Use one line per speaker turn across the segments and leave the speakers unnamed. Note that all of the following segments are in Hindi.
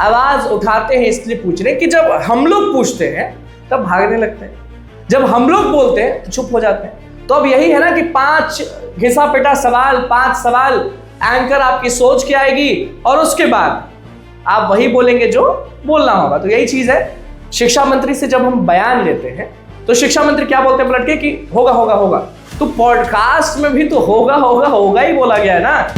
आवाज उठाते हैं इसलिए पूछ रहे हैं कि जब हम लोग पूछते हैं तब भागने लगते हैं, जब हम लोग बोलते हैं तो चुप हो जाते हैं। तो अब यही है ना कि 5 घिसा पिटा सवाल, 5 सवाल, एंकर आपकी सोच के आएगी और उसके बाद आप वही बोलेंगे जो बोलना होगा। तो यही चीज है, शिक्षा मंत्री से जब हम बयान लेते हैं तो शिक्षा मंत्री क्या बोलते हैं पलट के कि होगा होगा होगा। तो पॉडकास्ट में भी तो होगा होगा होगा ही बोला गया है ना।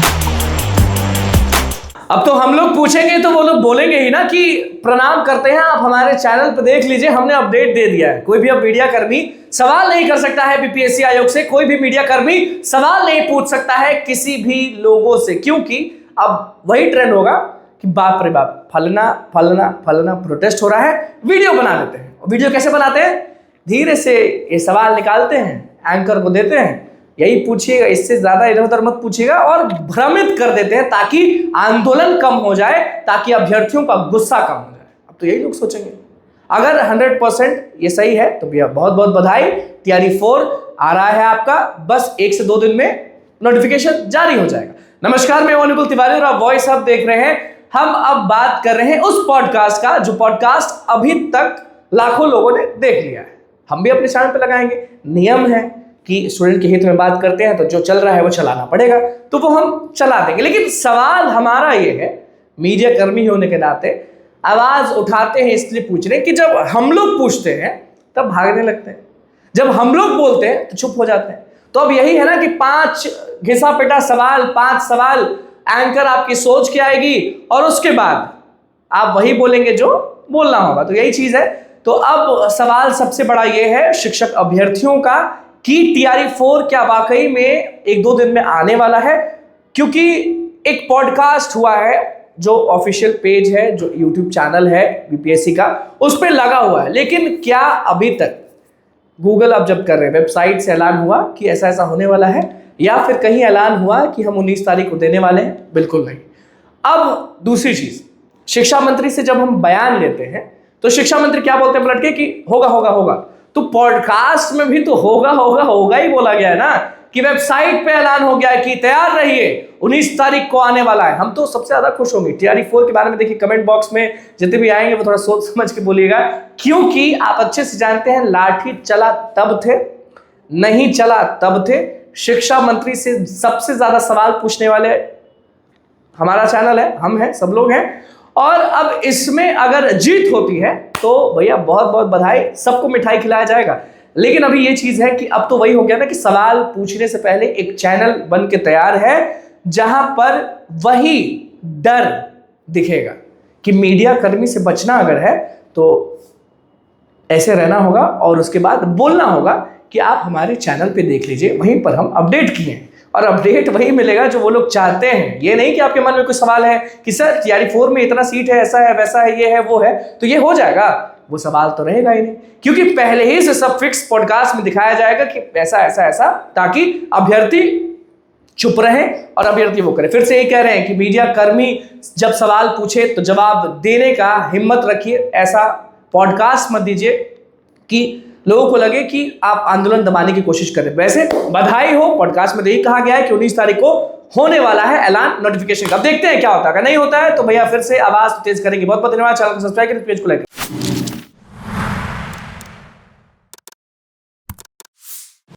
अब तो हम लोग पूछेंगे तो वो लोग बोलेंगे ही ना कि प्रणाम करते हैं, आप हमारे चैनल पर देख लीजिए, हमने अपडेट दे दिया है। कोई भी अब मीडिया कर्मी सवाल नहीं कर सकता है बीपीएससी आयोग से, कोई भी मीडिया कर्मी सवाल नहीं पूछ सकता है किसी भी लोगों से, क्योंकि अब वही ट्रेंड होगा कि बाप रे बाप फलना फलना फलना प्रोटेस्ट हो रहा है, वीडियो बना देते हैं। वीडियो कैसे बनाते हैं? धीरे से ये सवाल निकालते हैं, एंकर को देते हैं, यही पूछिएगा, इससे ज्यादा इधर उधर मत पूछिएगा, और भ्रमित कर देते हैं ताकि आंदोलन कम हो जाए, ताकि अभ्यर्थियों का गुस्सा कम हो जाए। अब तो यही लोग सोचेंगे। अगर 100% ये सही है तो भैया बहुत बहुत बधाई, तैयारी 4 आ रहा है आपका, बस 1 से 2 दिन में नोटिफिकेशन जारी हो जाएगा। नमस्कार, मैं अनुकूल तिवारी और आप वॉइस हब देख रहे हैं। हम अब बात कर रहे हैं उस पॉडकास्ट का जो पॉडकास्ट अभी तक लाखों लोगों ने देख लिया है। हम भी अपने चैनल पे लगाएंगे। नियम है कि स्टूडेंट के हित में बात करते हैं तो जो चल रहा है वो चलाना पड़ेगा, तो वो हम चला देंगे। लेकिन सवाल हमारा ये है, मीडिया कर्मी होने के नाते आवाज उठाते हैं इसलिए पूछ रहे हैं कि जब हम लोग पूछते हैं तब भागने लगते हैं, जब हम लोग बोलते हैं तो चुप हो जाते हैं। तो अब यही है ना कि 5 घिसा पिटा सवाल, 5 सवाल, एंकर आपकी सोच के आएगी और उसके बाद आप वही बोलेंगे जो बोलना होगा। तो यही चीज है। तो अब सवाल सबसे बड़ा ये है शिक्षक अभ्यर्थियों का कि टीआरई 4 क्या वाकई में 1-2 दिन में आने वाला है? क्योंकि एक पॉडकास्ट हुआ है जो ऑफिशियल पेज है, जो यूट्यूब चैनल है बीपीएससी का, उस पर लगा हुआ है। लेकिन क्या अभी तक गूगल अब जब कर रहे हैं, वेबसाइट से ऐलान हुआ कि ऐसा ऐसा होने वाला है, या फिर कहीं ऐलान हुआ कि हम 19 तारीख को देने वाले हैं? बिल्कुल नहीं। अब दूसरी चीज, शिक्षा मंत्री से जब हम बयान लेते हैं तो शिक्षा मंत्री क्या बोलते हैं पलट के कि होगा होगा होगा। तो पॉडकास्ट में भी तो होगा होगा होगा ही बोला गया है ना, कि वेबसाइट पे ऐलान हो गया है कि तैयार रहिए 19 तारीख को आने वाला है। हम तो सबसे ज्यादा खुश होंगे। टीआरई 4 के बारे में देखिए, कमेंट बॉक्स में जितने भी आएंगे वो थोड़ा सोच समझ के बोलिएगा, क्योंकि आप अच्छे से जानते हैं लाठी चला तब थे, नहीं चला तब थे। शिक्षा मंत्री से सबसे ज्यादा सवाल पूछने वाले हमारा चैनल है, हम हैं, सब लोग हैं। और अब इसमें अगर जीत होती है तो भैया बहुत बहुत बधाई, सबको मिठाई खिलाया जाएगा। लेकिन अभी ये चीज है कि अब तो वही हो गया ना कि सवाल पूछने से पहले एक चैनल बन के तैयार है जहां पर वही डर दिखेगा कि मीडिया कर्मी से बचना अगर है तो ऐसे रहना होगा, और उसके बाद बोलना होगा कि आप हमारे चैनल पे देख लीजिए, वहीं पर हम अपडेट किए हैं, और अपडेट वही मिलेगा जो वो लोग चाहते हैं। ये नहीं कि आपके मन में कोई सवाल है कि सर टीआरई 4 में इतना सीट है, ऐसा है वैसा है, ये है वो है, तो ये हो जाएगा, वो सवाल तो रहेगा ही नहीं, क्योंकि पहले ही से सब फिक्स पॉडकास्ट में दिखाया जाएगा कि ऐसा ऐसा ऐसा, ताकि अभ्यर्थी चुप रहे और अभ्यर्थी वो करे। फिर से ये कह रहे हैं कि मीडिया कर्मी जब सवाल पूछे तो जवाब देने का हिम्मत रखिए, ऐसा पॉडकास्ट मत दीजिए कि लोगों को लगे कि आप आंदोलन दबाने की कोशिश करें। वैसे बधाई हो, पॉडकास्ट में यही कहा गया है कि 19 तारीख को होने वाला है ऐलान नोटिफिकेशन का। अब देखते हैं क्या होता है, अगर नहीं होता है तो भैया फिर से आवाज तेज करेंगे। बहुत बहुत धन्यवाद। चैनल को सब्सक्राइब करें, पेज को लाइक करें।